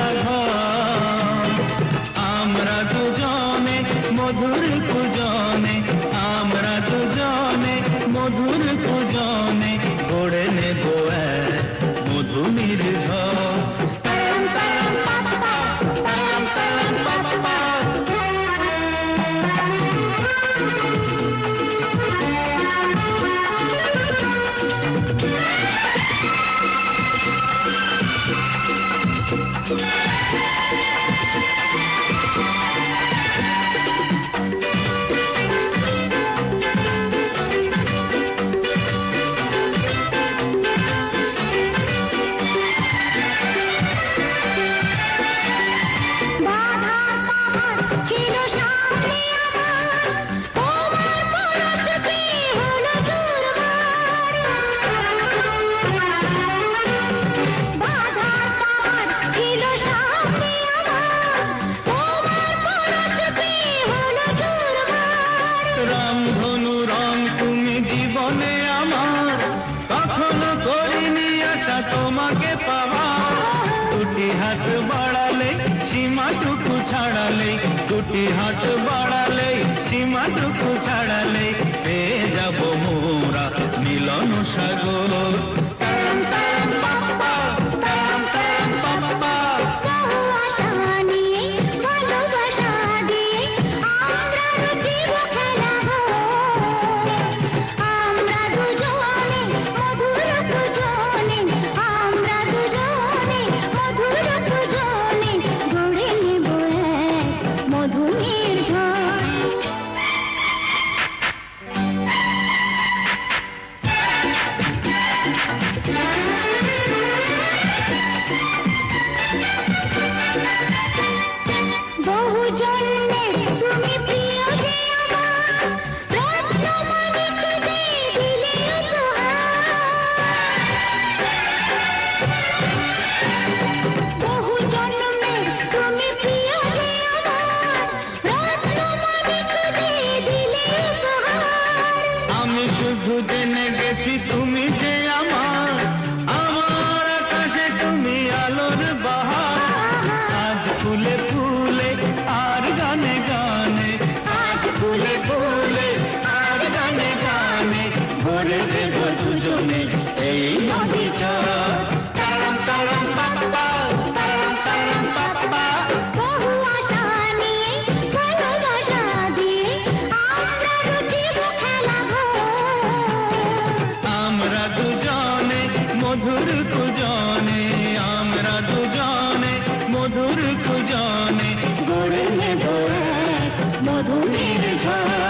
খেলা ঘর। আমরা দুজনে মধুর পূজনে, আমরা দুজনে মধুর পূজনে গড়ে নেব এক মধুমির ঝড়। রামধনু রং তুমি জীবনে আমার, কখনো করিনি আশা তোমাকে পাওয়া। দুটি হাত বাড়ালে সীমাটুকু ছাড়ালে, দুটি হাত বাড়ালে সীমাটুকু ছাড়ালে পেয়ে যাব মোরা মিলন সাগর। শুধু জেনে গেছি তুমি যে আমার, আমার আকাশে তুমি আলোর বাহার। আজ ফুলে ফুলে আর গানে গানে, আজ ফুলে ফুলে আর গানে গানে ভরে দেব দুজনে এই নদী চর। তারাম তারাম পাপ্পা, তারাম তারাম পাপ্পা। বহু আশা নিয়ে ভালোবাসা দিয়ে আমরা রচিব খেলা ঘর। আমরা দুজনে মধুর পূজনে, আমরা দুজনে মধুর পূজনে গড়ে নেব এক মধুমির ঝড়।